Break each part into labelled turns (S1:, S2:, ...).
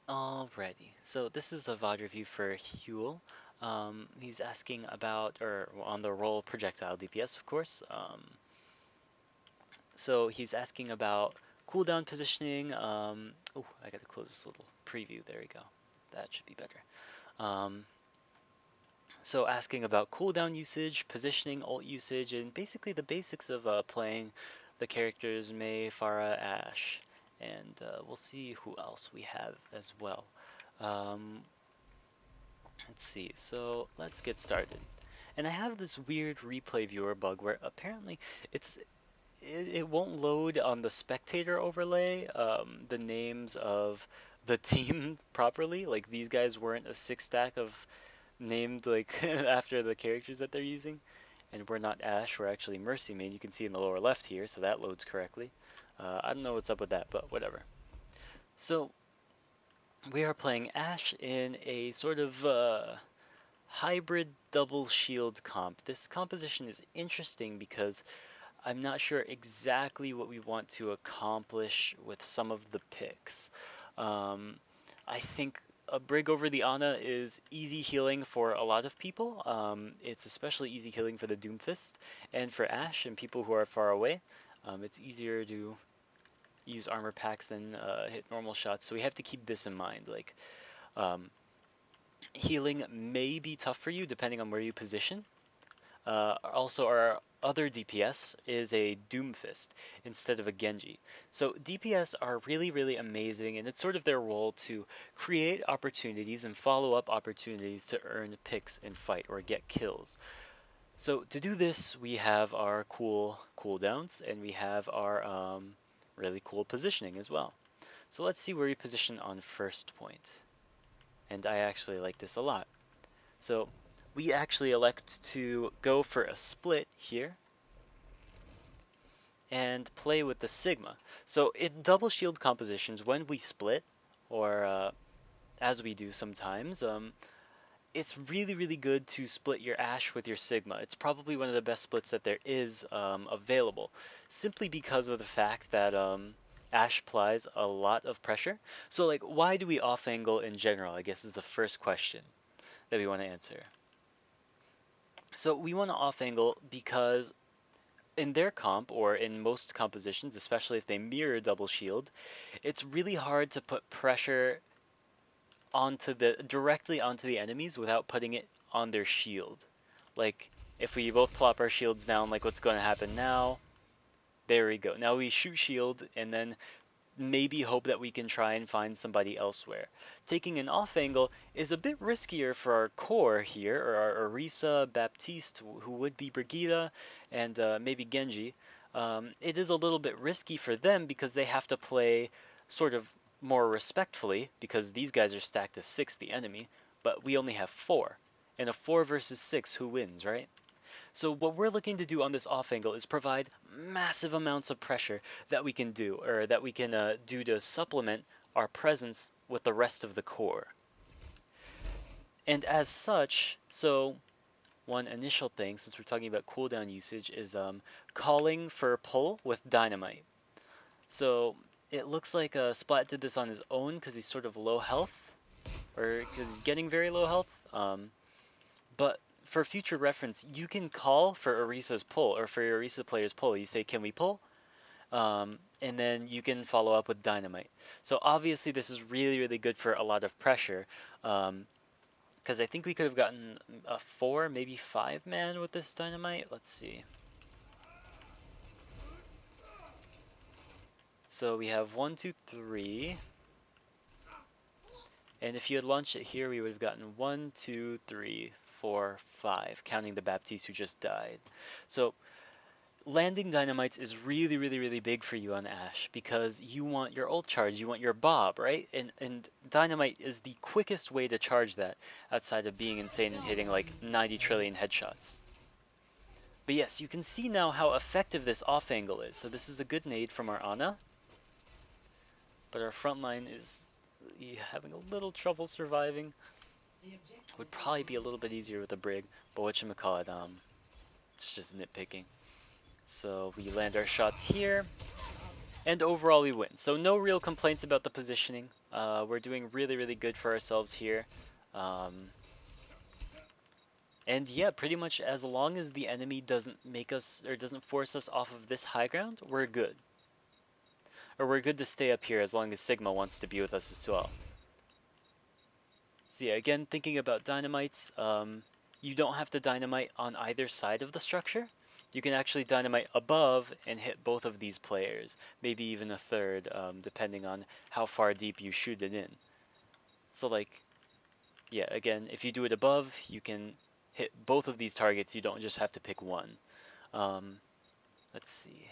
S1: Alrighty, so this is a VOD review for Huell. He's asking about, or on the roll projectile DPS, of course. So he's asking about cooldown positioning. Oh, I gotta close this little preview. There we go. That should be better. Um, so asking about cooldown usage, positioning, ult usage, and basically the basics of playing the characters Mei, Pharah, Ashe, and we'll see who else we have as well. Um, Let's see, so let's get started. And I have this weird replay viewer bug where apparently it's it won't load on the spectator overlay the names of the team properly. Like these guys weren't a six stack of named like after the characters that they're using. And we're not Ashe, we're actually Mercy Main. You can see in the lower left here, so that loads correctly. I don't know what's up with that, but whatever. So we are playing Ashe in a sort of hybrid double shield comp. This composition is interesting because I'm not sure exactly what we want to accomplish with some of the picks. Um, I think a Brig over the Ana is easy healing for a lot of people. It's especially easy healing for the Doomfist and for Ashe and people who are far away. It's easier to use armor packs than hit normal shots, so we have to keep this in mind. Like, um, healing may be tough for you depending on where you position. Also, our other DPS is a Doomfist instead of a Genji. So DPS are really, really amazing, and it's sort of their role to create opportunities and follow up opportunities to earn picks and fight or get kills. So to do this, we have our cool cooldowns, and we have our really cool positioning as well. So let's see where we position on first point. And I actually like this a lot. So we actually elect to go for a split here and play with the Sigma. So in double shield compositions, when we split, or as we do sometimes, it's really, really good to split your Ashe with your Sigma. It's probably one of the best splits that there is available, simply because of the fact that Ashe applies a lot of pressure. So like, why do we off angle in general, I guess is the first question that we want to answer. So we want to off angle because in their comp, or in most compositions, especially if they mirror double shield, it's really hard to put pressure directly onto the enemies without putting it on their shield. Like if we both plop our shields down, like what's going to happen now, there we go. Now we shoot shield and then maybe hope that we can try and find somebody elsewhere. Taking an off angle is a bit riskier for our core here, or our Orisa, Baptiste, who would be Brigida, and maybe Genji. It is a little bit risky for them because they have to play sort of more respectfully, because these guys are stacked as 6, the enemy, but we only have 4. And a 4 versus 6, who wins, right? So what we're looking to do on this off angle is provide massive amounts of pressure that we can do, or that we can do to supplement our presence with the rest of the core. And as such, so one initial thing, since we're talking about cooldown usage, is calling for pull with dynamite. So it looks like Splat did this on his own because he's sort of low health, or because he's getting very low health. But for future reference, you can call for Orisa's pull, or for your Orisa player's pull. You say, can we pull? And then you can follow up with dynamite. So obviously this is really, really good for a lot of pressure. Because I think we could have gotten a 4, maybe 5 man with this dynamite. Let's see. So we have 1, 2, 3. And if you had launched it here, we would have gotten 1, 2, 3, 4, 5, counting the Baptiste who just died. So landing dynamites is really, really, really big for you on Ashe because you want your ult charge, you want your bob, right? And dynamite is the quickest way to charge that outside of being insane and hitting like 90 trillion headshots. But yes, you can see now how effective this off angle is. So this is a good nade from our Ana, but our front line is having a little trouble surviving. Would probably be a little bit easier with a Brig, but whatchamacallit, it's just nitpicking. So we land our shots here, and overall we win. So no real complaints about the positioning. We're doing really, really good for ourselves here. And yeah, pretty much as long as the enemy doesn't make us or doesn't force us off of this high ground, we're good. Or we're good to stay up here as long as Sigma wants to be with us as well. So yeah, again, thinking about dynamites, you don't have to dynamite on either side of the structure. You can actually dynamite above and hit both of these players, maybe even a third, depending on how far deep you shoot it in. So like, yeah, again, if you do it above, you can hit both of these targets. You don't just have to pick one. Let's see.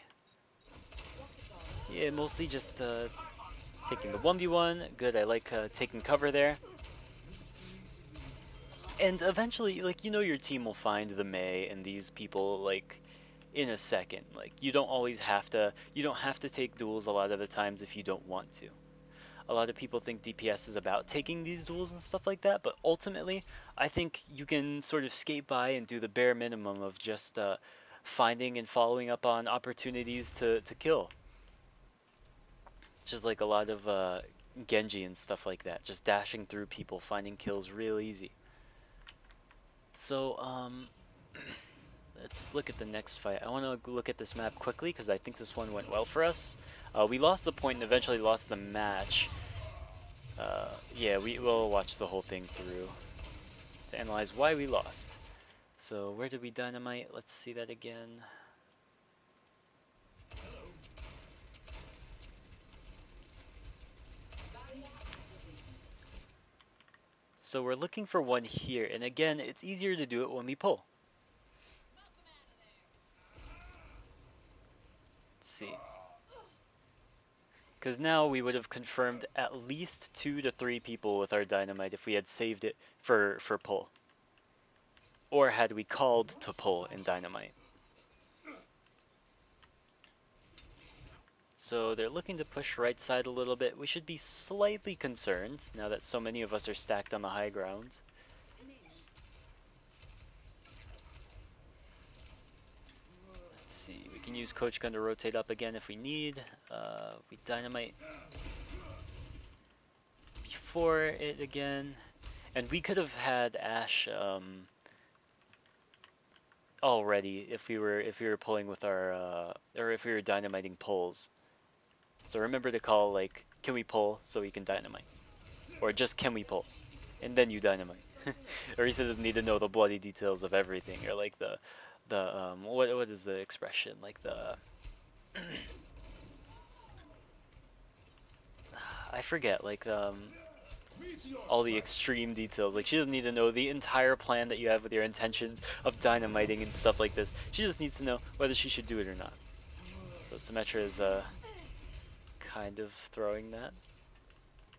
S1: Yeah, mostly just taking the 1v1. Good, I like taking cover there. And eventually, like, you know your team will find the Mei and these people, like, in a second. Like, you don't have to take duels a lot of the times if you don't want to. A lot of people think DPS is about taking these duels and stuff like that, but ultimately, I think you can sort of skate by and do the bare minimum of just finding and following up on opportunities to kill. Just like a lot of Genji and stuff like that, just dashing through people, finding kills real easy. So, let's look at the next fight. I want to look at this map quickly because I think this one went well for us. We lost the point and eventually lost the match. Yeah, we will watch the whole thing through to analyze why we lost. So where did we dynamite? Let's see that again. So we're looking for one here, and again, it's easier to do it when we pull. Let's see. Because now we would have confirmed at least 2 to 3 people with our dynamite if we had saved it for pull. Or had we called to pull in dynamite. So they're looking to push right side a little bit. We should be slightly concerned now that so many of us are stacked on the high ground. Let's see, we can use Coach Gun to rotate up again if we need. We dynamite before it again. And we could have had Ashe already if we were pulling with our or if we were dynamiting pulls. So remember to call like, can we pull so we can dynamite? Or just can we pull? And then you dynamite. Orisa doesn't need to know the bloody details of everything, or like the what is the expression? Like the I forget, like all the extreme details. Like she doesn't need to know the entire plan that you have with your intentions of dynamiting and stuff like this. She just needs to know whether she should do it or not. So Symmetra is kind of throwing that.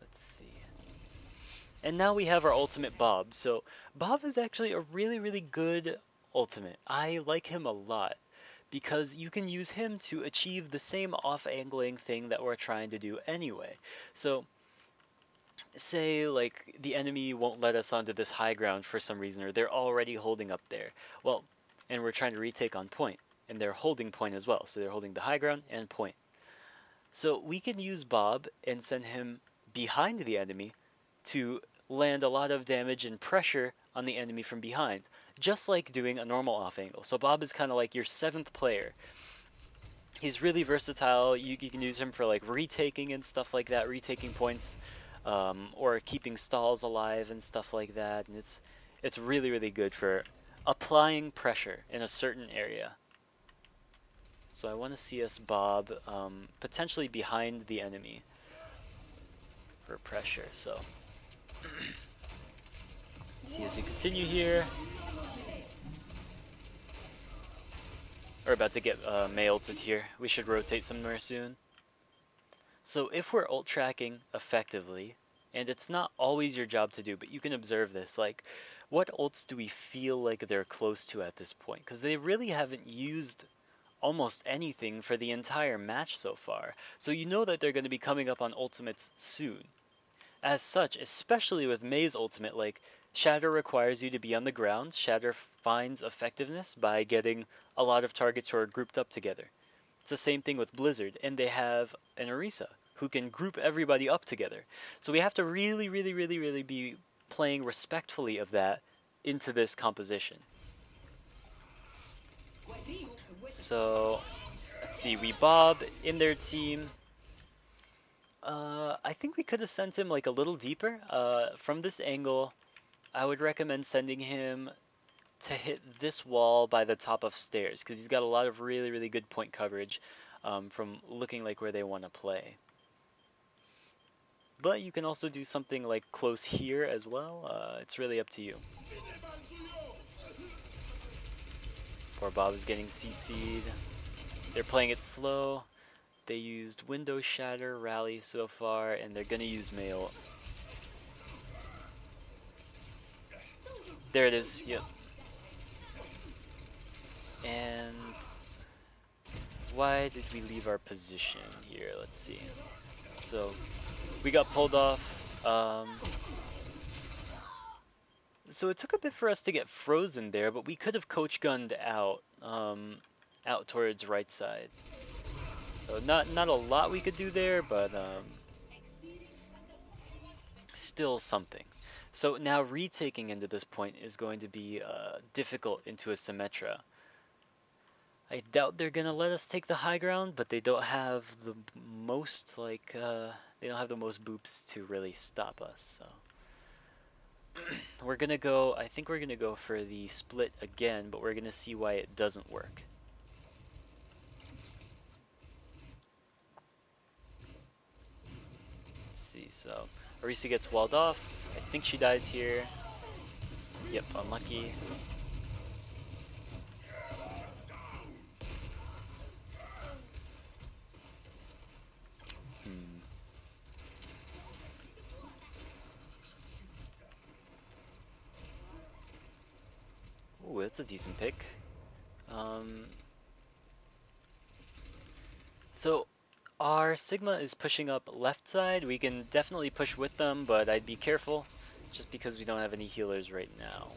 S1: Let's see. And now we have our ultimate Bob. So Bob is actually a really, really good ultimate. I like him a lot because you can use him to achieve the same off-angling thing that we're trying to do anyway. So say like the enemy won't let us onto this high ground for some reason, or they're already holding up there. Well, and we're trying to retake on point, and they're holding point as well. So they're holding the high ground and point. So we can use Bob and send him behind the enemy to land a lot of damage and pressure on the enemy from behind, just like doing a normal off angle. So Bob is kind of like your 7th player. He's really versatile. You can use him for like retaking and stuff like that, retaking points, or keeping stalls alive and stuff like that. And it's really, really good for applying pressure in a certain area. So I want to see us Bob potentially behind the enemy for pressure. So see as we continue here. We're about to get Mei ulted here. We should rotate somewhere soon. So if we're ult tracking effectively, and it's not always your job to do, but you can observe this, like what ults do we feel like they're close to at this point? Because they really haven't used almost anything for the entire match so far. So you know that they're going to be coming up on ultimates soon. As such, especially with Mei's ultimate, like Shatter requires you to be on the ground. Shatter finds effectiveness by getting a lot of targets who are grouped up together. It's the same thing with Blizzard, and they have an Orisa who can group everybody up together. So we have to really, really, really, really be playing respectfully of that into this composition. So let's see, we Bob in their team. I think we could have sent him like a little deeper. From this angle, I would recommend sending him to hit this wall by the top of stairs because he's got a lot of really, really good point coverage from looking like where they want to play. But you can also do something like close here as well. It's really up to you. Poor Bob is getting CC'd. They're playing it slow. They used Window Shatter, Rally so far, and they're gonna use Mail. There it is, yep. And why did we leave our position here? Let's see. So we got pulled off. So it took a bit for us to get frozen there, but we could have coach gunned out, out towards right side. So not a lot we could do there, but still something. So now retaking into this point is going to be difficult into a Symmetra. I doubt they're gonna let us take the high ground, but they don't have the most they don't have the most boops to really stop us. So we're gonna go. I think we're gonna go for the split again, but we're gonna see why it doesn't work. Let's see. So Orisa gets walled off. I think she dies here. Yep, unlucky. Ooh, that's a decent pick. So our Sigma is pushing up left side. We can definitely push with them, but I'd be careful just because we don't have any healers right now.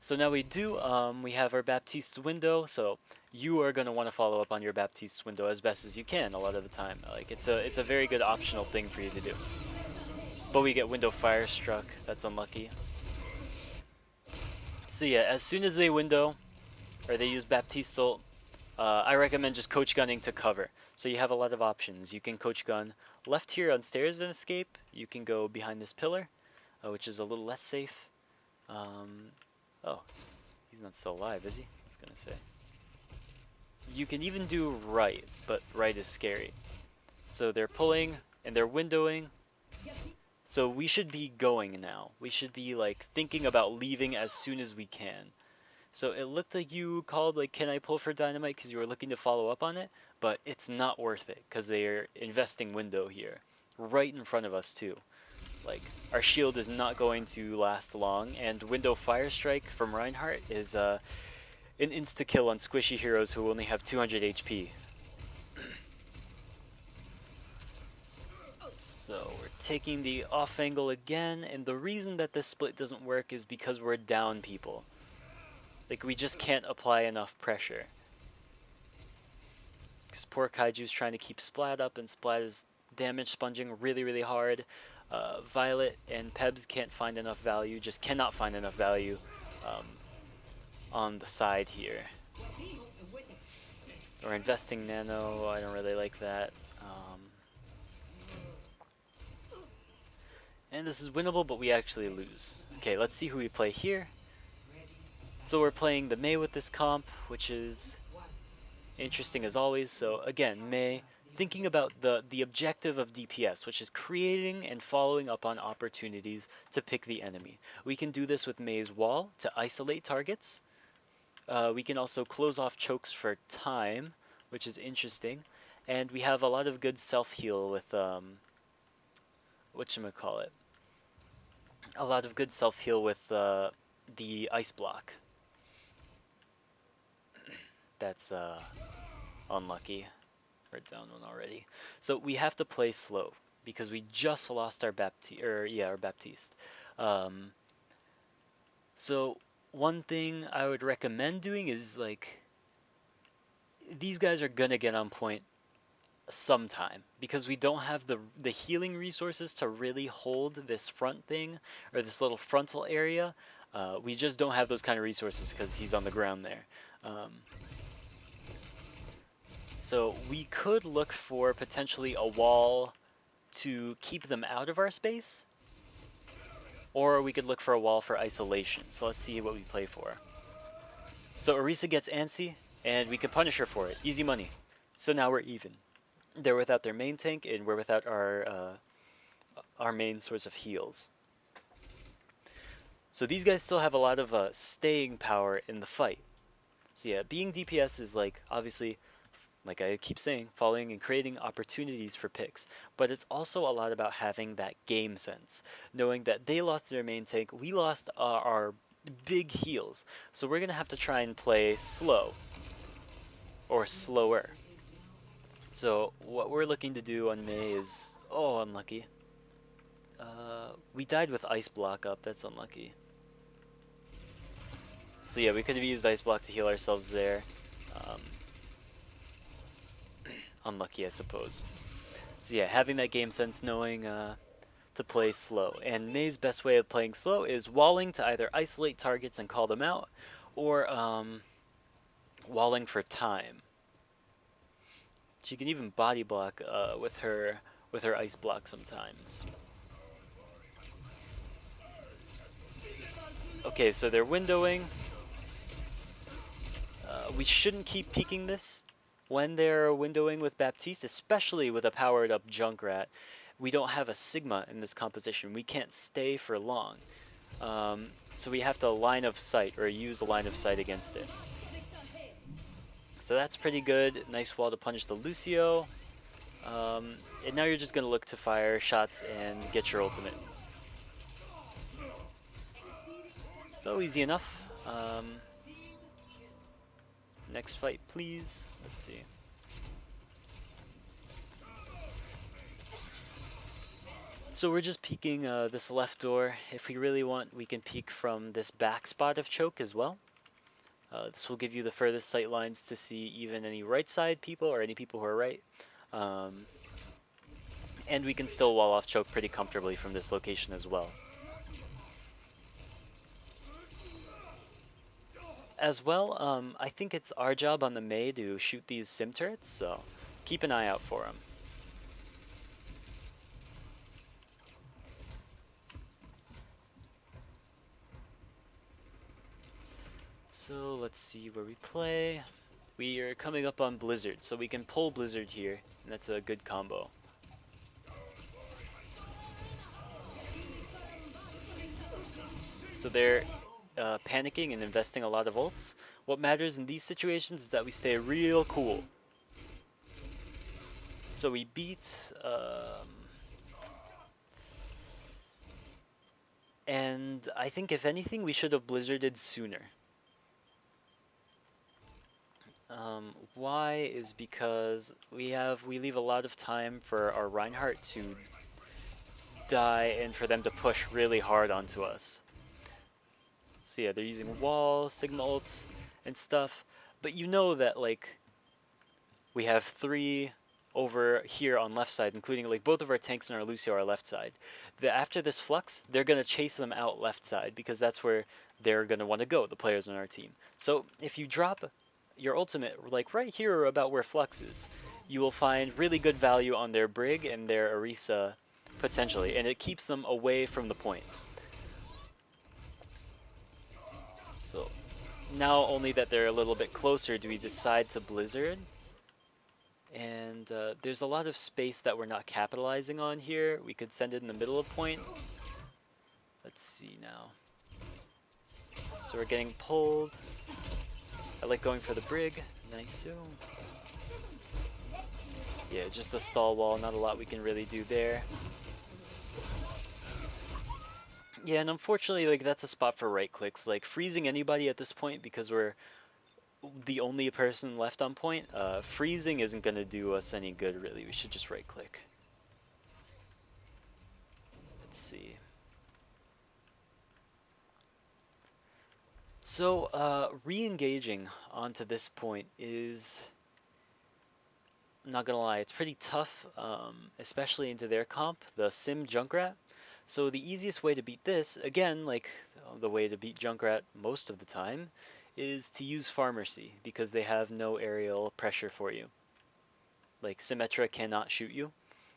S1: So now we do, we have our Baptiste's window, so you are going to want to follow up on your Baptiste's window as best as you can a lot of the time. Like it's a very good optional thing for you to do. But we get window fire struck, that's unlucky. So yeah, as soon as they window, or they use Baptiste's ult, I recommend just coach gunning to cover. So you have a lot of options. You can coach gun left here on stairs and escape. You can go behind this pillar, which is a little less safe. Oh, he's not still alive, is he? I was gonna say. You can even do right, but right is scary. So they're pulling and they're windowing. So we should be going now. We should be like thinking about leaving as soon as we can. So it looked like you called like, can I pull for dynamite because you were looking to follow up on it, but it's not worth it because they are investing window here, right in front of us too. Like our shield is not going to last long, and window fire strike from Reinhardt is an insta kill on squishy heroes who only have 200 HP. So we're taking the off angle again, and the reason that this split doesn't work is because we're down people. Like, we just can't apply enough pressure. Because poor Kaiju's trying to keep Splat up, and Splat is damage sponging really, really hard. Violet and Pebs can't find enough value, just cannot find enough value on the side here. We're investing Nano, I don't really like that. And this is winnable, but we actually lose. Okay, let's see who we play here. So we're playing the Mei with this comp, which is interesting as always. So again, Mei, thinking about the objective of DPS, which is creating and following up on opportunities to pick the enemy. We can do this with Mei's wall to isolate targets. We can also close off chokes for time, which is interesting. And we have a lot of good self-heal with, whatchamacallit? A lot of good self-heal with the ice block. That's unlucky. We're down one already. So we have to play slow because we just lost our Baptiste. So one thing I would recommend doing is like these guys are gonna get on point sometime because we don't have the healing resources to really hold this front thing or this little frontal area. We just don't have those kind of resources because he's on the ground there. Um, so we could look for potentially a wall to keep them out of our space, or we could look for a wall for isolation. So let's see what we play for. So Orisa gets antsy, and we can punish her for it. Easy money. So now we're even. They're without their main tank, and we're without our main source of heals. So these guys still have a lot of staying power in the fight. So yeah, being DPS is like, obviously, like I keep saying, following and creating opportunities for picks. But it's also a lot about having that game sense. Knowing that they lost their main tank, we lost our big heals. So we're going to have to try and play slow. Or slower. So what we're looking to do on Mei is... Oh, unlucky. We died with Ice Block up, that's unlucky. So yeah, we could have used Ice Block to heal ourselves there. Um, Unlucky, I suppose. So yeah, having that game sense, knowing to play slow. And Mei's best way of playing slow is walling to either isolate targets and call them out, or walling for time. She can even body block with her Ice Block sometimes. Okay, so they're windowing. We shouldn't keep peeking this when they're windowing with Baptiste, especially with a powered up Junkrat. We don't have a Sigma in this composition. We can't stay for long. So we have to line of sight or use a line of sight against it. So that's pretty good. Nice wall to punish the Lucio. And now you're just going to look to fire shots and get your ultimate. So easy enough. Next fight, please. Let's see. So we're just peeking this left door. If we really want, we can peek from this back spot of choke as well. This will give you the furthest sight lines to see even any right side people or any people who are right. And we can still wall off choke pretty comfortably from this location as well. As well, I think it's our job on the Mei to shoot these sim turrets, so keep an eye out for them. So let's see where we play. We are coming up on Blizzard, so we can pull Blizzard here, and that's a good combo. So they're panicking and investing a lot of ults. What matters in these situations is that we stay real cool. So we beat... and I think if anything we should have blizzarded sooner. Why is because we leave a lot of time for our Reinhardt to die and for them to push really hard onto us. So yeah, they're using wall, Sigma ults, and stuff, but you know that like we have 3 over here on left side, including like both of our tanks and our Lucio are left side. After this flux, they're gonna chase them out left side because that's where they're gonna want to go, the players on our team. So if you drop your ultimate like right here about where flux is, you will find really good value on their Brig and their Orisa potentially, and it keeps them away from the point. So now only that they're a little bit closer do we decide to blizzard. And there's a lot of space that we're not capitalizing on here. We could send it in the middle of point. Let's see now. So we're getting pulled. I like going for the Brig. Nice. Yeah, just a stall wall. Not a lot we can really do there. Yeah, and unfortunately, like that's a spot for right clicks. Like freezing anybody at this point because we're the only person left on point, freezing isn't going to do us any good, really. We should just right click. Let's see. So, re-engaging onto this point is I'm not gonna lie, it's pretty tough, especially into their comp, the Sim Junkrat. So the easiest way to beat this, again, like the way to beat Junkrat most of the time, is to use Pharmacy, because they have no aerial pressure for you. Like Symmetra cannot shoot you.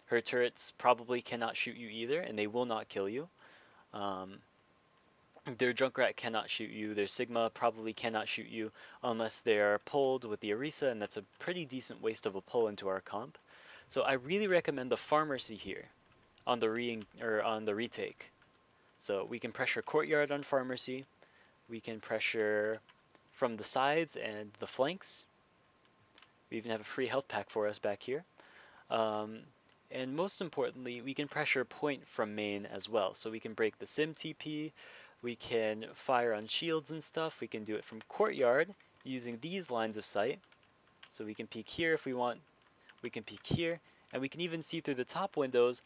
S1: Her turrets probably cannot shoot you either, and they will not kill you. Um, their Junkrat cannot shoot you. Their Sigma probably cannot shoot you unless they are pulled with the Orisa, and that's a pretty decent waste of a pull into our comp. So I really recommend the Pharmacy here on the on the retake. So we can pressure Courtyard on Pharmacy. We can pressure from the sides and the flanks. We even have a free health pack for us back here. Um, and most importantly, we can pressure point from main as well. So we can break the Sim TP, we can fire on shields and stuff, we can do it from Courtyard using these lines of sight. So we can peek here if we want, we can peek here, and we can even see through the top windows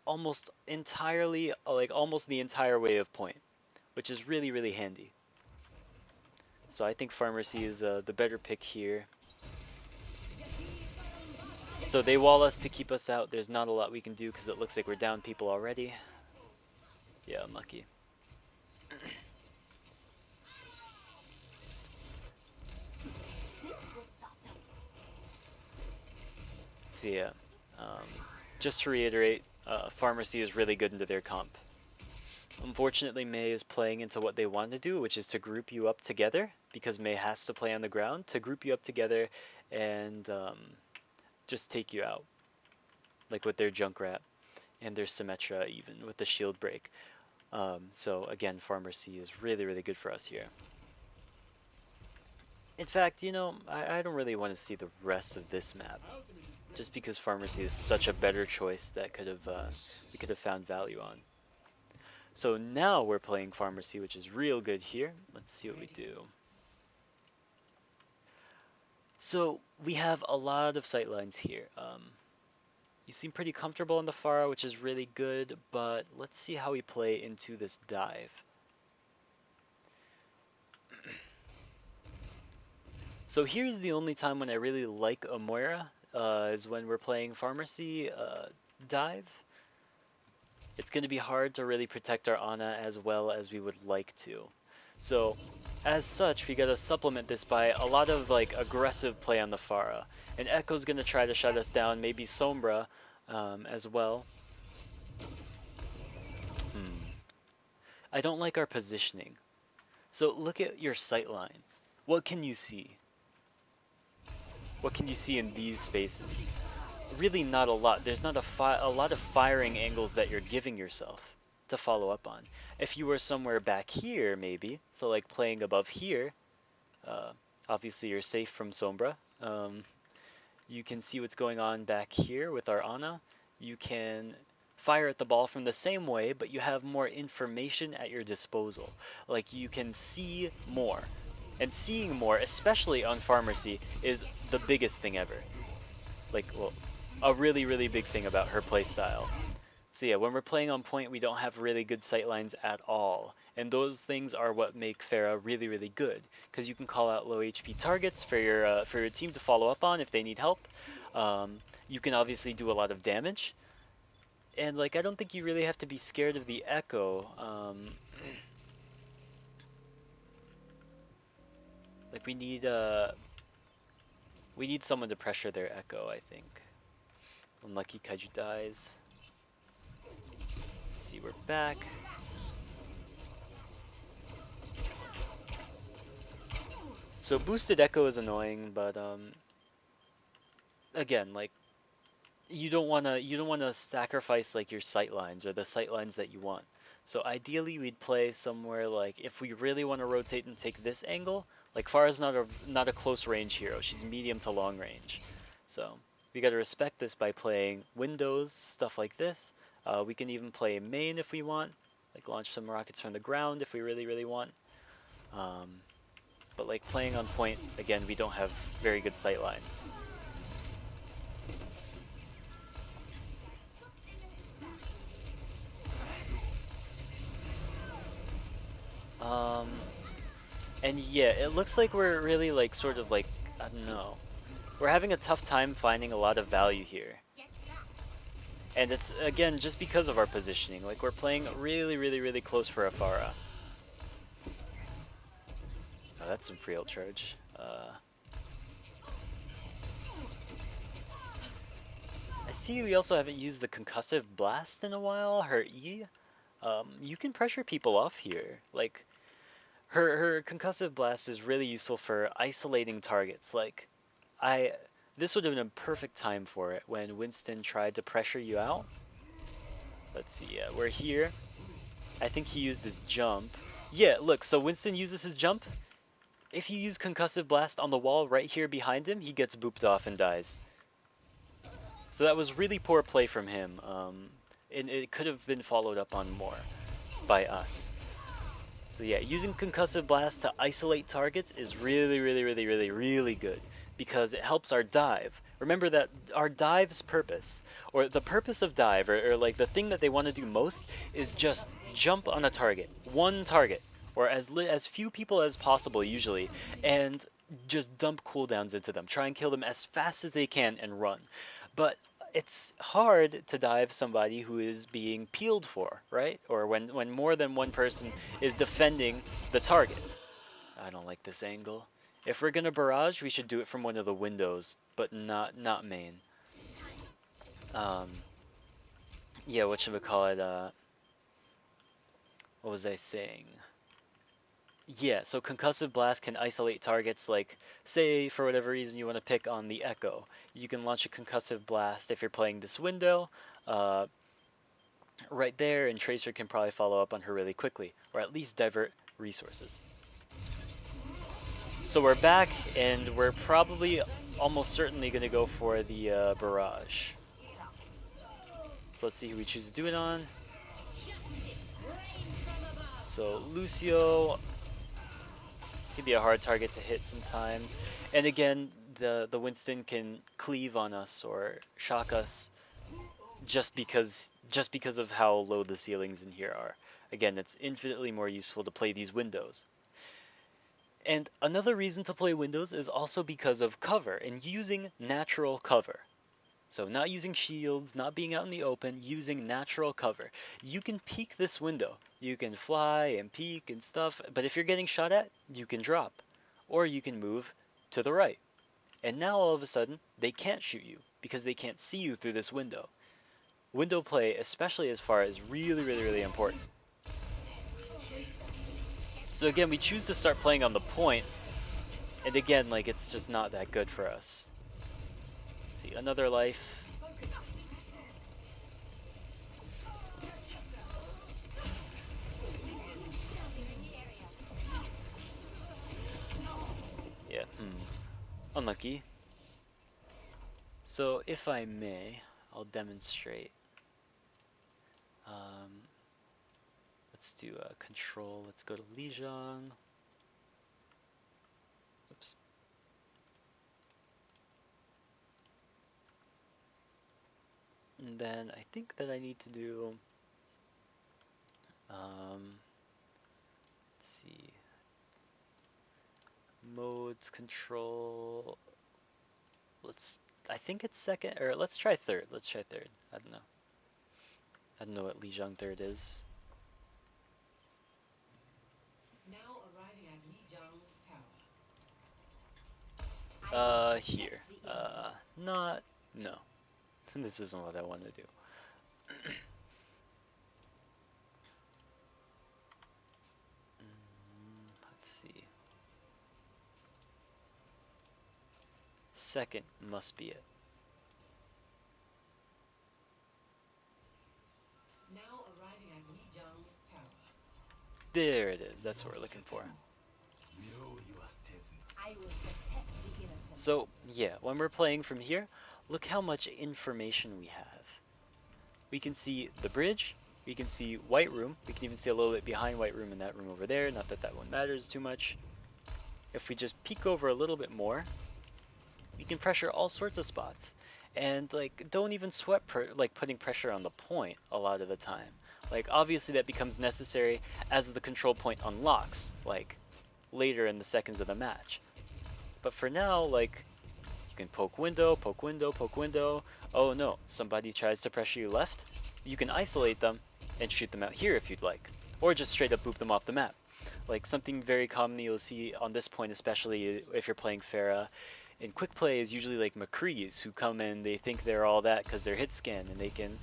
S1: almost entirely, like almost the entire way of point, which is really, really handy. So I think Pharmacy is the better pick here. So they wall us to keep us out. There's not a lot we can do because it looks like we're down people already. Yeah, unlucky. So yeah, just to reiterate, Pharmacy is really good into their comp. Unfortunately, Mei is playing into what they want to do, which is to group you up together, because Mei has to play on the ground, to group you up together and just take you out. Like with their Junkrat and their Symmetra, even with the shield break. So again, Pharmacy is really, really good for us here. In fact, you know, I don't really want to see the rest of this map, just because Pharmacy is such a better choice that we could have found value on. So now we're playing Pharmacy, which is real good here. Let's see what we do. So we have a lot of sightlines here. You seem pretty comfortable on the Pharah, which is really good, but let's see how we play into this dive. So here's the only time when I really like a Moira, is when we're playing Pharmacy dive. It's going to be hard to really protect our Ana as well as we would like to. So as such, we gotta supplement this by a lot of like aggressive play on the Pharah. And Echo's gonna try to shut us down, maybe Sombra as well. I don't like our positioning. So look at your sight lines. What can you see? What can you see in these spaces? Really not a lot. There's not a lot of firing angles that you're giving yourself to follow up on. If you were somewhere back here, maybe, so like playing above here, obviously you're safe from Sombra. You can see what's going on back here with our Ana. You can fire at the ball from the same way, but you have more information at your disposal. Like you can see more. And seeing more, especially on Pharmacy, is the biggest thing ever. Like, well, a really, really big thing about her playstyle. So yeah, when we're playing on point, we don't have really good sightlines at all. And those things are what make Pharah really, really good. Because you can call out low HP targets for your team to follow up on if they need help. You can obviously do a lot of damage. And like, I don't think you really have to be scared of the Echo. Like we need someone to pressure their Echo, I think. Unlucky Kaiju dies. Let's see, we're back. So boosted Echo is annoying, but again, like you don't wanna sacrifice like your sightlines or the sightlines that you want. So ideally we'd play somewhere like if we really want to rotate and take this angle, like Pharah's not a close range hero, she's medium to long range. So we gotta respect this by playing windows, stuff like this. We can even play main if we want, like launch some rockets from the ground if we really, really want. But like playing on point, again, we don't have very good sightlines. And yeah, it looks like we're really like sort of like, I don't know. we're having a tough time finding a lot of value here. And it's, again, just because of our positioning. Like, we're playing really close for a Pharah. Oh, that's some free ult charge. I see we also haven't used the concussive blast in a while, her E. You can pressure people off here. Like, her concussive blast is really useful for isolating targets. Like, this would have been a perfect time for it when Winston tried to pressure you out. Let's see, yeah, we're here. I think he used his jump. Yeah, look, so Winston uses his jump. If you use concussive blast on the wall right here behind him, he gets booped off and dies. So that was really poor play from him. It could have been followed up on more by us. So yeah, using concussive blast to isolate targets is really good because it helps our dive. Remember that our dive's purpose, or the purpose of dive, or like the thing that they want to do most, is just jump on a target, one target, or as few people as possible usually, and just dump cooldowns into them. Try and kill them as fast as they can and run. But it's hard to dive somebody who is being peeled for, right? Or when more than one person is defending the target. I don't like this angle. If we're gonna barrage, we should do it from one of the windows, but not main. Yeah, whatchamacallit, what was I saying? Yeah, so concussive blast can isolate targets. Like, say for whatever reason you want to pick on the Echo, you can launch a concussive blast if you're playing this window right there, and Tracer can probably follow up on her really quickly, or at least divert resources. So we're back, and we're probably almost certainly going to go for the barrage. So let's see who we choose to do it on. So Lucio can be a hard target to hit sometimes, and again, the Winston can cleave on us or shock us just because of how low the ceilings in here are. Again, it's infinitely more useful to play these windows. And another reason to play windows is also because of cover and using natural cover. So not using shields, not being out in the open, using natural cover. You can peek this window. You can fly and peek and stuff, but if you're getting shot at, you can drop. Or you can move to the right. And now all of a sudden, they can't shoot you because they can't see you through this window. Window play, especially as far, is really important. So again, we choose to start playing on the point, and again, like, it's just not that good for us. Let's see, another life. Yeah, unlucky. So if I may, I'll demonstrate. Let's do a control. Let's go to Lijiang. Oops. And then I think that I need to do, let's see, modes, control. I think it's second, or let's try third. I don't know what Lijiang third is.
S2: Now arriving at Lijiang Tower.
S1: Here. No. This isn't what I want to do. Let's see. Second must be it.
S2: Now arriving at Lijiang Tower.
S1: There it is. That's what we're looking for. So, yeah, when we're playing from here, look how much information we have. We can see the bridge, we can see White Room, we can even see a little bit behind White Room and that room over there, not that that one matters too much. If we just peek over a little bit more, we can pressure all sorts of spots. And, like, don't even sweat putting pressure on the point a lot of the time. Like, obviously that becomes necessary as the control point unlocks, like, later in the seconds of the match. But for now, like, you can poke window, poke window, poke window. Oh no, somebody tries to pressure you left. You can isolate them and shoot them out here if you'd like. Or just straight up boop them off the map. Like something very commonly you'll see on this point, especially if you're playing Pharah, in quick play is usually like McCrees who come in, they think they're all that because they're hit scan and they can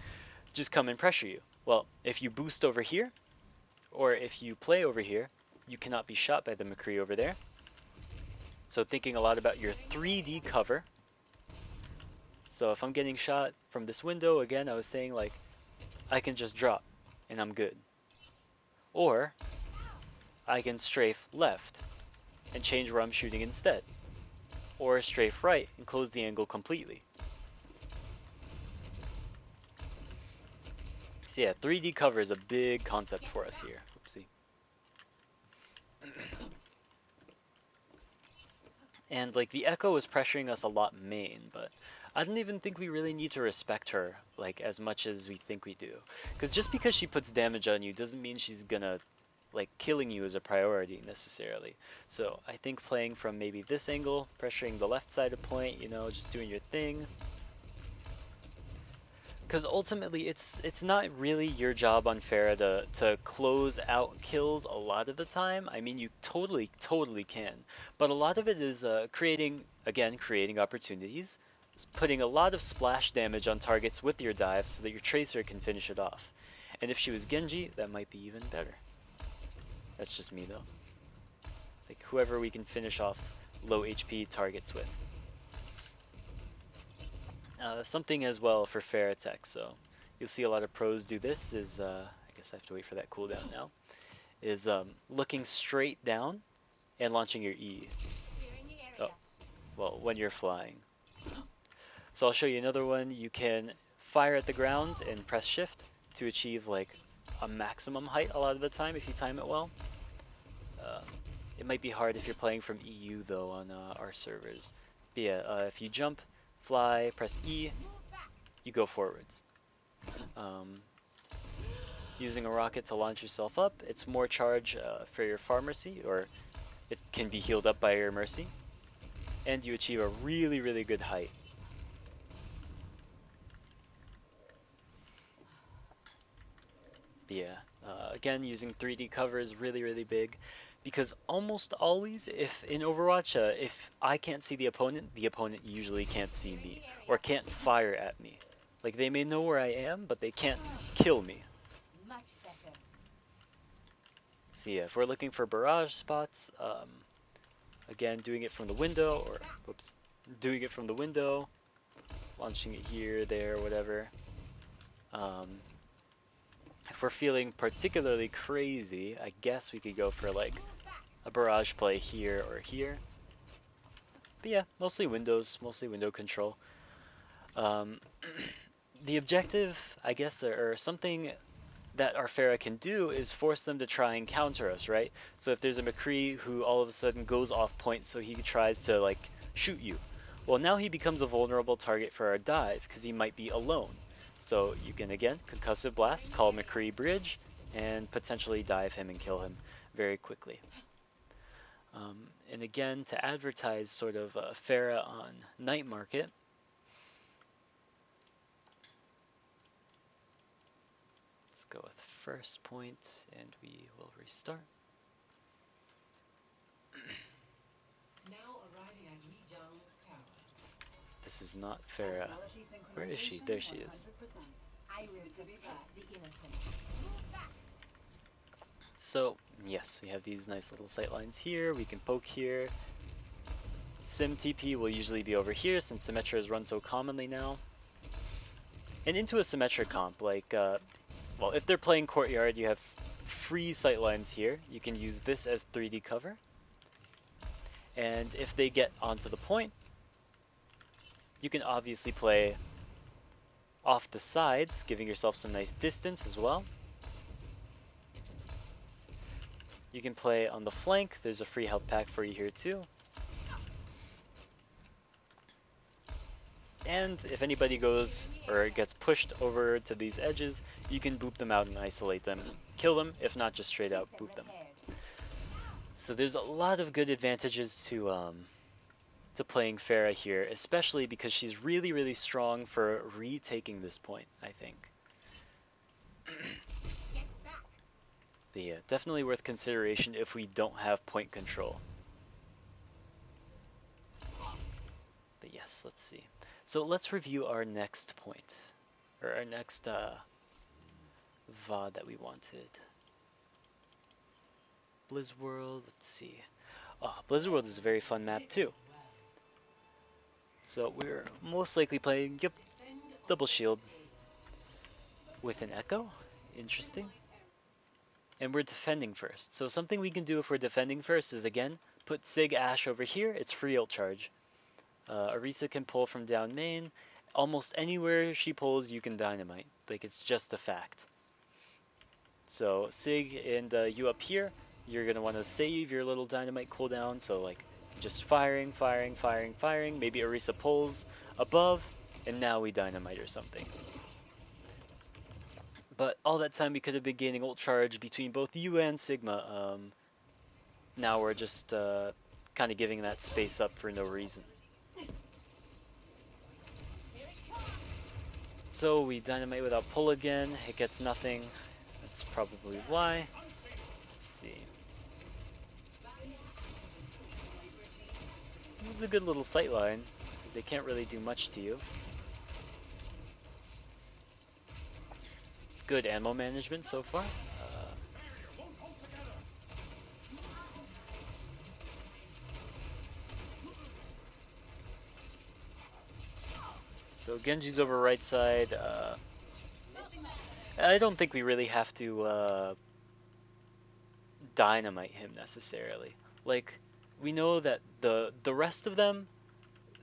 S1: just come and pressure you. Well, if you boost over here, or if you play over here, you cannot be shot by the McCree over there. So thinking a lot about your 3D cover. So if I'm getting shot from this window, again, I was saying like, I can just drop and I'm good. Or I can strafe left and change where I'm shooting instead. Or strafe right and close the angle completely. So yeah, 3D cover is a big concept for us here. Oopsie. And like the Echo is pressuring us a lot main, but I don't even think we really need to respect her like as much as we think we do. Because just because she puts damage on you doesn't mean she's gonna like killing you is a priority necessarily. So I think playing from maybe this angle, pressuring the left side of point, you know, just doing your thing. Because ultimately, it's not really your job on Pharah to close out kills a lot of the time. I mean, you totally can, but a lot of it is creating opportunities, putting a lot of splash damage on targets with your dive so that your Tracer can finish it off. And if she was Genji, that might be even better. That's just me though. Like whoever we can finish off low HP targets with. Something as well for Pharah tech, so you'll see a lot of pros do this is, I guess I have to wait for that cooldown now, is looking straight down and launching your E. Oh, well, when you're flying. So I'll show you another one. You can fire at the ground and press shift to achieve like a maximum height a lot of the time if you time it well. It might be hard if you're playing from EU though on our servers. But yeah, if you jump, fly, press E, you go forwards. Using a rocket to launch yourself up, it's more charge for your Mercy, or it can be healed up by your Mercy, and you achieve a really good height. But yeah, again, using 3D cover is really big, because almost always, if in Overwatch, if I can't see the opponent usually can't see me, or can't fire at me. Like, they may know where I am, but they can't kill me. So yeah, if we're looking for barrage spots, again, doing it from the window, or, whoops, doing it from the window, launching it here, there, whatever. If we're feeling particularly crazy, I guess we could go for like a barrage play here or here. But yeah, mostly windows, mostly window control. The objective, I guess, or something that our Pharah can do is force them to try and counter us, right? So if there's a McCree who all of a sudden goes off point so he tries to like shoot you, well now he becomes a vulnerable target for our dive because he might be alone. So you can again concussive blast, call McCree bridge, and potentially dive him and kill him very quickly. And again, to advertise sort of Pharah on Night Market, let's go with first point and we will restart.
S2: Now arriving at Lijiang Tower.
S1: This is not Pharah. Where is she? There she is. So, yes, we have these nice little sight lines here. We can poke here. Sim TP will usually be over here since Symmetra is run so commonly now. And into a Symmetra comp, like, well, if they're playing Courtyard, you have free sight lines here. You can use this as 3D cover. And if they get onto the point, you can obviously play off the sides, giving yourself some nice distance as well. You can play on the flank. There's a free health pack for you here too. And if anybody goes or gets pushed over to these edges, you can boop them out and isolate them. Kill them, if not just straight out boop them. So there's a lot of good advantages to to playing Pharah here, especially because she's really, really strong for retaking this point, I think. But yeah, definitely worth consideration if we don't have point control. But yes, let's see. So let's review our next point, or our next VOD that we wanted. Blizzworld, let's see. Oh, Blizzworld is a very fun map too. So we're most likely playing, yep, double shield with an echo. Interesting. And we're defending first. So something we can do if we're defending first is, again, put Sig Ashe over here. It's free ult charge. Orisa can pull from down main. Almost anywhere she pulls, you can dynamite. Like, it's just a fact. So Sig and you up here, you're going to want to save your little dynamite cooldown. So, like, just firing, firing, firing, firing. Maybe Orisa pulls above, and now we dynamite or something. But all that time we could have been gaining ult charge between both you and Sigma. Now we're just kind of giving that space up for no reason. So we dynamite without pull again. It gets nothing. That's probably why. Let's see. This is a good little sightline, because they can't really do much to you. Good ammo management so far. So Genji's over right side. I don't think we really have to dynamite him necessarily. Like, we know that the rest of them,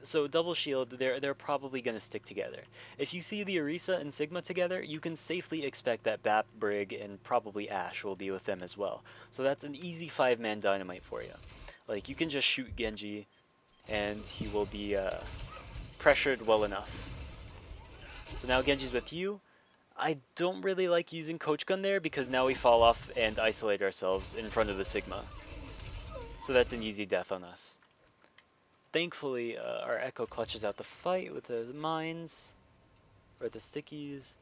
S1: so double shield, they're probably gonna stick together. If you see the Orisa and Sigma together, you can safely expect that Bap, Brig, and probably Ashe will be with them as well. So that's an easy 5-man dynamite for you. Like, you can just shoot Genji, and he will be pressured well enough. So now Genji's with you. I don't really like using Coach Gun there because now we fall off and isolate ourselves in front of the Sigma. So that's an easy death on us. Thankfully, our Echo clutches out the fight with the mines, or the stickies.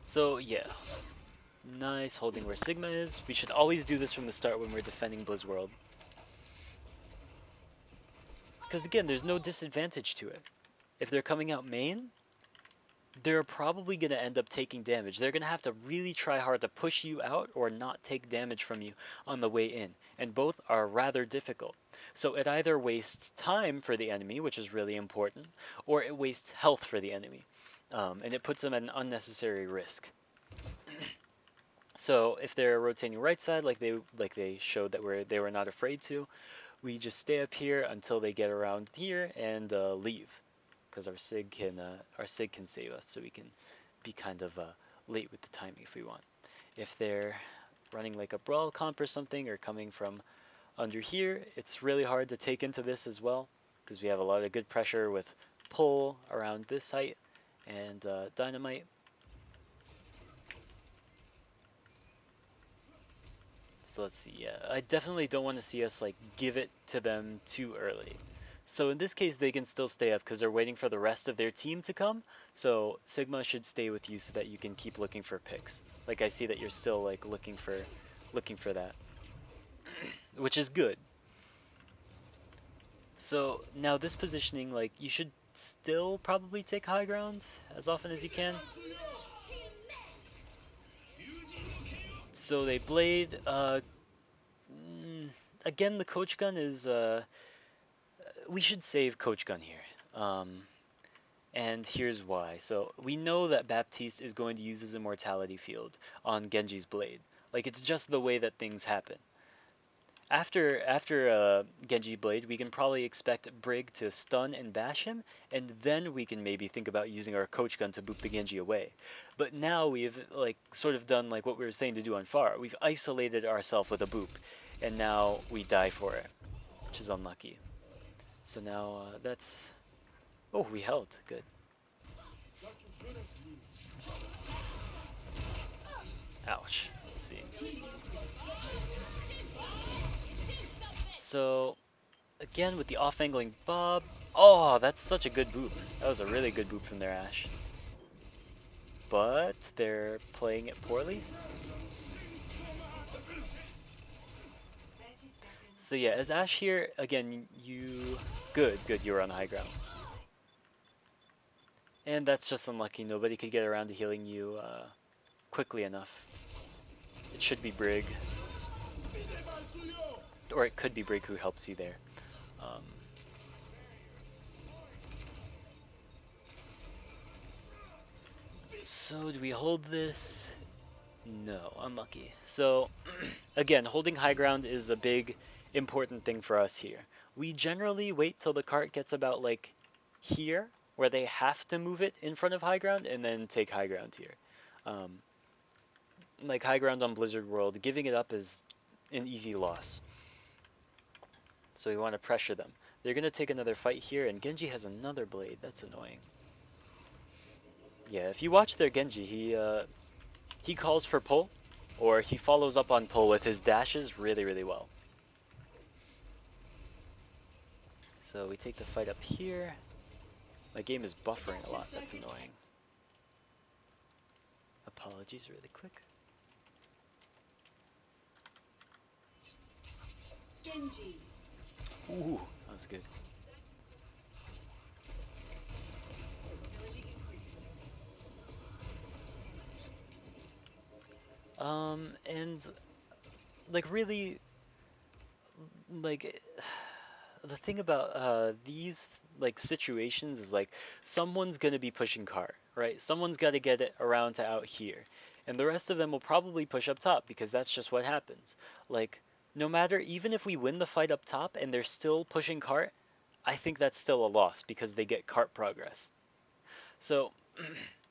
S1: So yeah, nice holding where Sigma is. We should always do this from the start when we're defending Blizzworld. Because again, there's no disadvantage to it. If they're coming out main, they're probably going to end up taking damage. They're going to have to really try hard to push you out or not take damage from you on the way in. And both are rather difficult. So it either wastes time for the enemy, which is really important, or it wastes health for the enemy. And it puts them at an unnecessary risk. So if they're rotating right side like they showed that they were not afraid to, we just stay up here until they get around here and leave, because our Sig can save us, so we can be kind of late with the timing if we want. If they're running like a brawl comp or something, or coming from under here, it's really hard to take into this as well, because we have a lot of good pressure with pull around this height and dynamite. So let's see, yeah, I definitely don't want to see us like give it to them too early. So in this case, they can still stay up because they're waiting for the rest of their team to come. So Sigma should stay with you so that you can keep looking for picks. Like, I see that you're still like looking for that, which is good. So now this positioning, like, you should still probably take high ground as often as you can. So they blade. Again, the Coach Gun is. We should save Coach Gun here. And here's why. So we know that Baptiste is going to use his immortality field on Genji's blade. Like, it's just the way that things happen. After Genji blade, we can probably expect Brig to stun and bash him, and then we can maybe think about using our Coach Gun to boop the Genji away. But now we've like sort of done like what we were saying to do on Pharah. We've isolated ourselves with a boop, and now we die for it, which is unlucky. So now that's... Oh, we held. Good. Ouch. Let's see. So again with the off-angling bob. Oh, that's such a good boop. That was a really good boop from their Ashe. But they're playing it poorly.
S2: 30 seconds
S1: So yeah, as Ashe here, again, you... Good, you were on the high ground. And that's just unlucky. Nobody could get around to healing you quickly enough. It should be Brig. Or it could be Brig who helps you there. Um, so do we hold this? No, unlucky. So again, holding high ground is a big important thing for us here. We generally wait till the cart gets about like here, where they have to move it in front of high ground, and then take high ground here. Um, like high ground on Blizzard World, giving it up is an easy loss. So we want to pressure them. They're going to take another fight here, and Genji has another blade. That's annoying. Yeah, if you watch their Genji, he calls for pull, or he follows up on pull with his dashes really, really well. So we take the fight up here. My game is buffering a lot. That's annoying. Apologies really quick.
S2: Genji.
S1: Ooh, that was good. And like really, like the thing about these like situations is like someone's gonna be pushing cart, right? Someone's got to get it around to out here, and the rest of them will probably push up top because that's just what happens. Like no matter, even if we win the fight up top and they're still pushing cart, I think that's still a loss because they get cart progress. So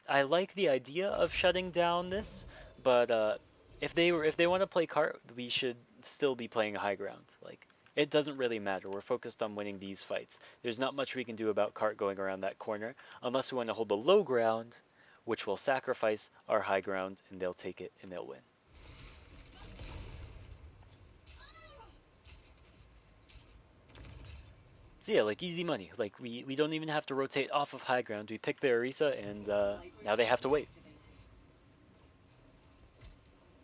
S1: I like the idea of shutting down this, but if they want to play cart, we should still be playing high ground. Like it doesn't really matter. We're focused on winning these fights. There's not much we can do about cart going around that corner unless we want to hold the low ground, which will sacrifice our high ground, and they'll take it and they'll win. So yeah, like easy money. Like we don't even have to rotate off of high ground. We pick the Orisa, and now they have to wait.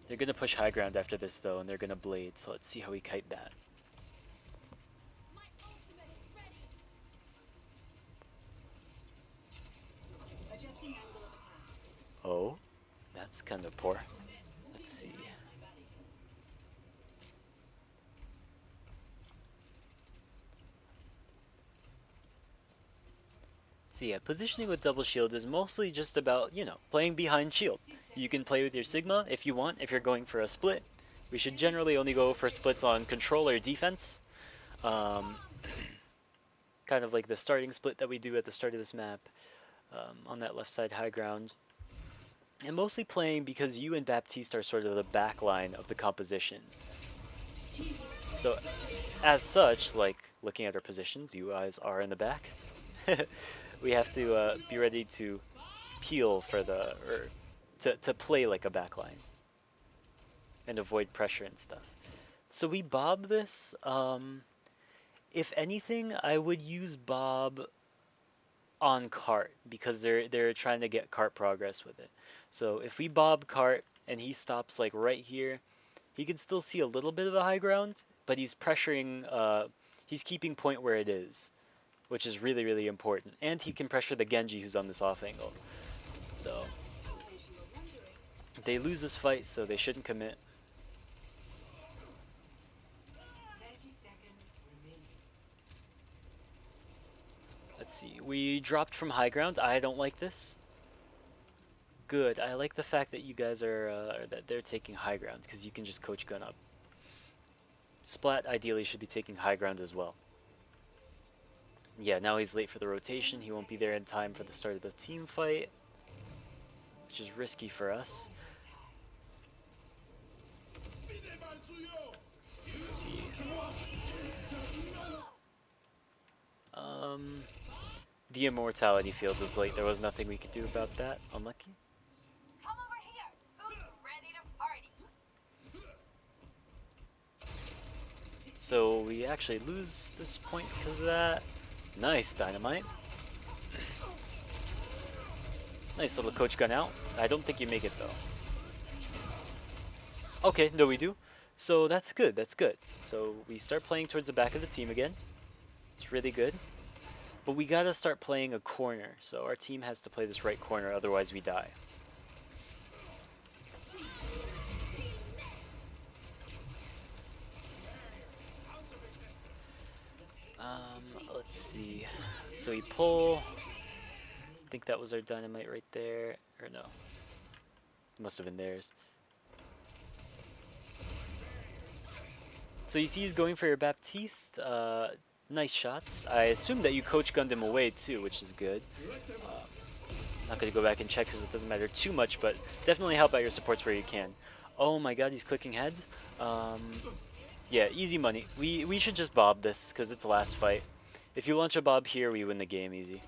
S1: They're gonna push high ground after this though, and they're gonna blade. So let's see how we kite that.
S2: Adjusting angle of attack.
S1: Oh, that's kind of poor. Let's see. So yeah, positioning with double shield is mostly just about, you know, playing behind shield. You can play with your Sigma if you want, if you're going for a split. We should generally only go for splits on control or defense. Um, kind of like the starting split that we do at the start of this map on that left side high ground. And mostly playing because you and Baptiste are sort of the back line of the composition. So as such, like looking at our positions, you guys are in the back. We have to be ready to peel for the, or to play like a backline and avoid pressure and stuff. So we bob this. If anything, I would use bob on cart because they're trying to get cart progress with it. So if we bob cart and he stops like right here, he can still see a little bit of the high ground, but he's pressuring. He's keeping point where it is, which is really, really important. And he can pressure the Genji who's on this off angle. So they lose this fight, so they shouldn't commit.
S2: 30 seconds remaining.
S1: Let's see. We dropped from high ground. I don't like this. Good. I like the fact that you guys are that they're taking high ground because you can just coach gun up. Splat ideally should be taking high ground as well. Yeah, now he's late for the rotation. He won't be there in time for the start of the team fight, which is risky for us. Let's see. The immortality field is late. There was nothing we could do about that. Unlucky.
S3: Come over here. Who's ready to party?
S1: So we actually lose this point because of that. Nice dynamite. Nice little coach gun out. I don't think you make it though. Okay, no we do. So that's good, that's good. So we start playing towards the back of the team again. It's really good. But we gotta start playing a corner. So our team has to play this right corner, otherwise we die. Let's see. So we pull. I think that was our dynamite right there. Or no. It must have been theirs. So you see he's going for your Baptiste. Nice shots. I assume that you coach gunned him away too, which is good. Not going to go back and check because it doesn't matter too much, but definitely help out your supports where you can. Oh my god, he's clicking heads. Yeah, easy money. We should just bob this because it's the last fight. If you launch a bob here, we win the game easy.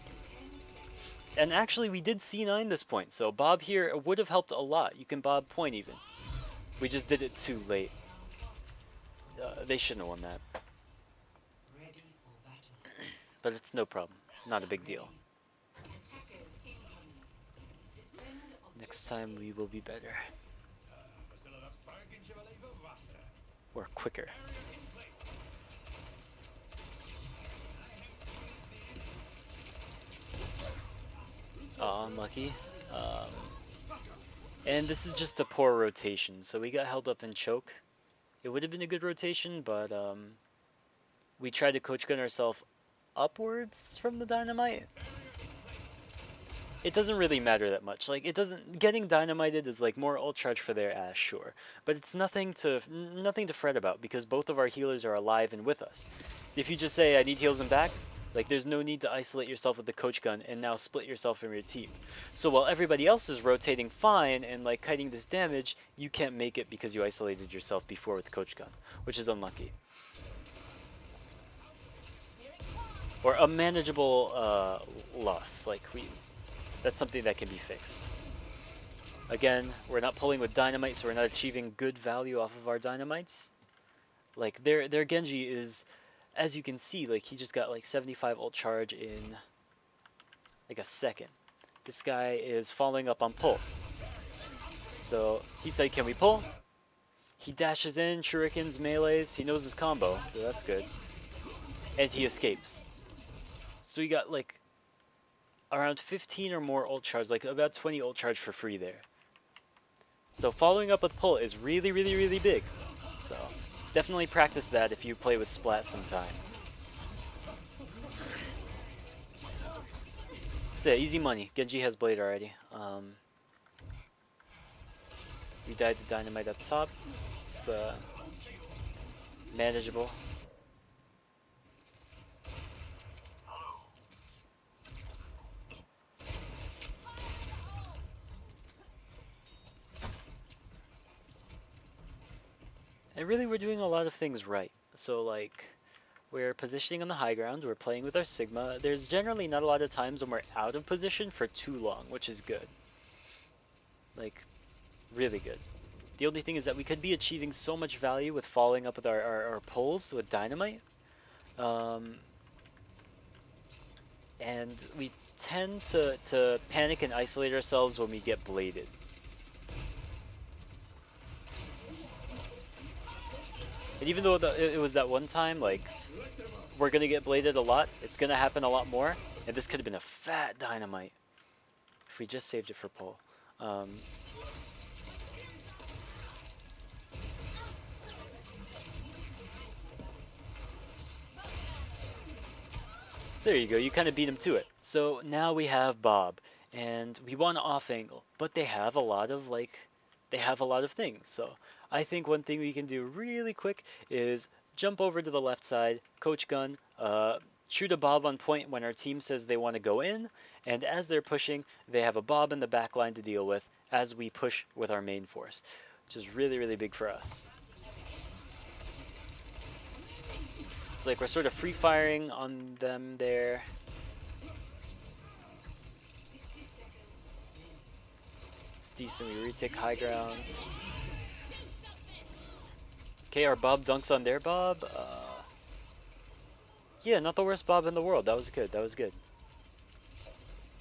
S1: And actually, we did C9 this point, so bob here would have helped a lot. You can bob point even. We just did it too late. They shouldn't have won that. But it's no problem. Not a big deal. Next time we will be better. Or quicker. Unlucky. And this is just a poor rotation, so we got held up in choke. It would have been a good rotation, but we tried to coach gun ourselves upwards from the dynamite. It doesn't really matter that much. Like, it doesn't, getting dynamited is like more ult charge for their ass, sure, but it's nothing to fret about because both of our healers are alive and with us. If you just say I need heals and back, like there's no need to isolate yourself with the coach gun and now split yourself from your team. So while everybody else is rotating fine and like kiting this damage, you can't make it because you isolated yourself before with the coach gun, which is unlucky. Or a manageable loss. Like that's something that can be fixed. Again, we're not pulling with dynamite, so we're not achieving good value off of our dynamites. Like their Genji is, as you can see, like he just got like 75 ult charge in like a second. This guy is following up on pull. So he said, "Can we pull?" He dashes in, shurikens, melees. He knows his combo, so that's good. And he escapes. So we got like around 15 or more ult charge, like about 20 ult charge for free there. So following up with pull is really, really, really big. So definitely practice that if you play with Splat sometime. So yeah, easy money. Genji has Blade already. We died to Dynamite up top. It's manageable. And really we're doing a lot of things right. So like, we're positioning on the high ground, we're playing with our Sigma. There's generally not a lot of times when we're out of position for too long, which is good. Like, really good. The only thing is that we could be achieving so much value with following up with our pulls with Dynamite. And we tend to panic and isolate ourselves when we get bladed. And even though it was that one time, like, we're gonna get bladed a lot, it's gonna happen a lot more, and this could have been a fat dynamite if we just saved it for pull. So there you go, you kind of beat him to it. So now we have Bob, and we want off angle, but they have a lot of things. So I think one thing we can do really quick is jump over to the left side, coach gun, shoot a Bob on point when our team says they want to go in, and as they're pushing, they have a Bob in the back line to deal with as we push with our main force, which is really, really big for us. It's like we're sort of free firing on them there. It's decent, we retake high ground. Okay, our Bob dunks on their Bob. Yeah, not the worst Bob in the world. That was good. That was good.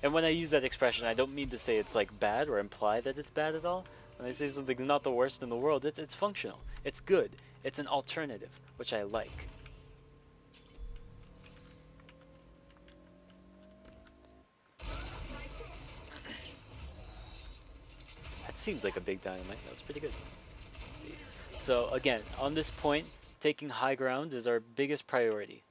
S1: And when I use that expression, I don't mean to say it's like bad or imply that it's bad at all. When I say something's not the worst in the world, it's functional. It's good. It's an alternative, which I like. That seemed like a big dynamite. That was pretty good. Let's see. So again, on this point, taking high ground is our biggest priority.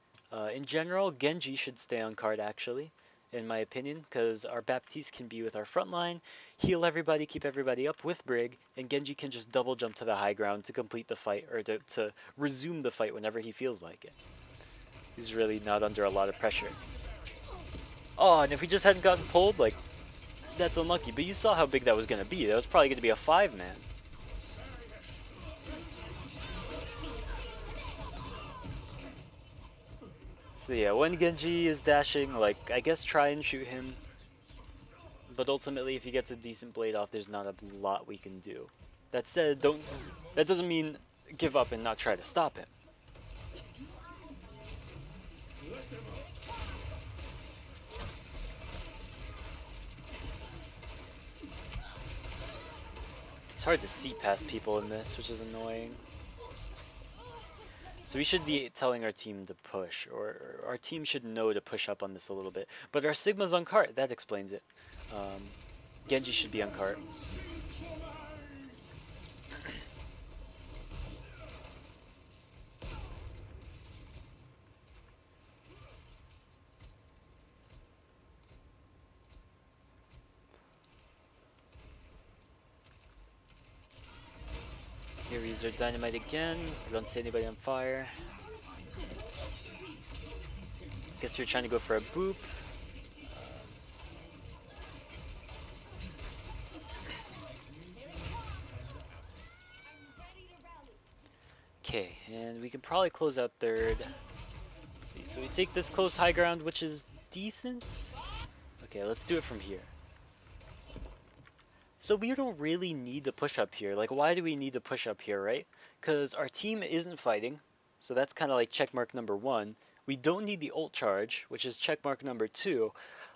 S1: In general, Genji should stay on card actually, in my opinion, because our Baptiste can be with our front line, heal everybody, keep everybody up with Brig, and Genji can just double jump to the high ground to complete the fight or to resume the fight whenever he feels like it. He's really not under a lot of pressure. Oh, and if we just hadn't gotten pulled, like, that's unlucky. But you saw how big that was going to be. That was probably going to be a 5-man. So yeah, when Genji is dashing, like, I guess try and shoot him. But ultimately, if he gets a decent blade off, there's not a lot we can do. That said, that doesn't mean give up and not try to stop him. It's hard to see past people in this, which is annoying. So we should be telling our team to push, or our team should know to push up on this a little bit. But our Sigma's on cart, that explains it. Genji should be on cart. Here we use our dynamite again. We don't see anybody on fire. Guess we're trying to go for a boop. Okay, and we can probably close out third. Let's see, so we take this close high ground, which is decent. Okay, let's do it from here. So we don't really need to push up here. Like, why do we need to push up here, right? Because our team isn't fighting, so that's kind of like checkmark number 1. We don't need the ult charge, which is checkmark number 2.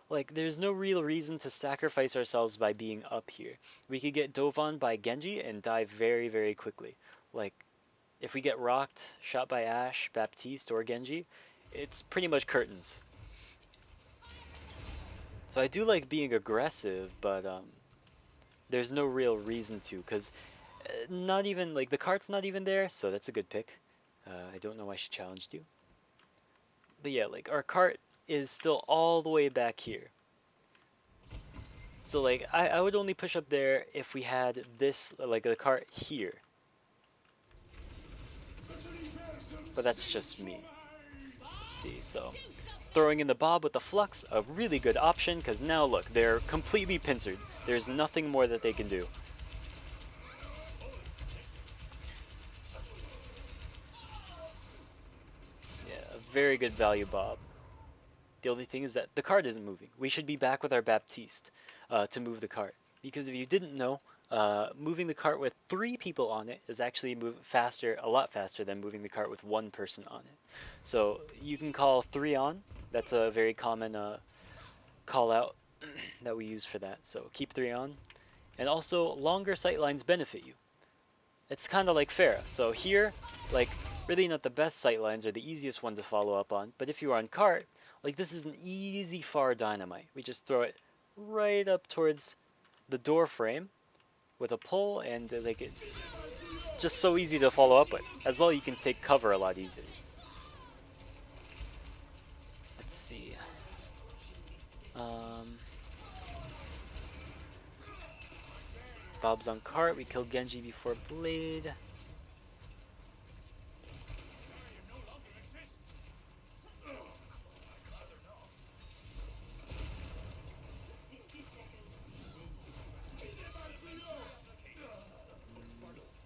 S1: Like, there's no real reason to sacrifice ourselves by being up here. We could get dove on by Genji and die very, very quickly. Like, if we get rocked, shot by Ashe, Baptiste, or Genji, it's pretty much curtains. So I do like being aggressive, but there's no real reason to, because not even, like, the cart's not even there, so that's a good pick. I don't know why she challenged you. But yeah, like, our cart is still all the way back here. So, like, I would only push up there if we had this, like, the cart here. But that's just me. Let's see, so throwing in the Bob with the Flux, a really good option, because now look, they're completely pincered. There's nothing more that they can do. Yeah, a very good value Bob. The only thing is that the cart isn't moving. We should be back with our Baptiste to move the cart. Because if you didn't know, moving the cart with 3 people on it is actually a lot faster than moving the cart with 1 person on it. So you can call 3 on. That's a very common call out that we use for that. So keep 3 on. And also, longer sightlines benefit you. It's kind of like Pharah. So here, like, really not the best sightlines or the easiest one to follow up on. But if you are on cart, like, this is an easy far dynamite. We just throw it right up towards the door frame with a pull, and like, it's just so easy to follow up with. As well, you can take cover a lot easier. Let's see. Bob's on cart. We kill Genji before blade.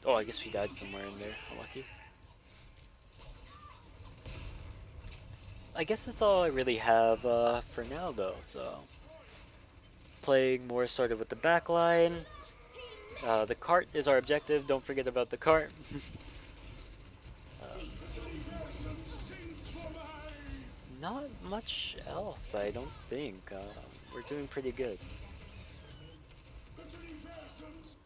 S1: Oh, I guess we died somewhere in there. Lucky. I guess that's all I really have for now, though. So, playing more started with the back line. The cart is our objective. Don't forget about the cart. Not much else, I don't think. We're doing pretty good.
S2: 30 seconds remaining.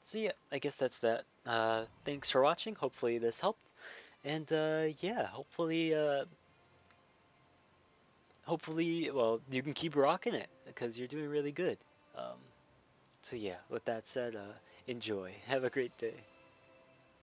S1: So yeah, I guess that's that. Thanks for watching. Hopefully this helped. And yeah, hopefully, well, you can keep rocking it because you're doing really good. Um, so yeah, with that said, enjoy. Have a great day.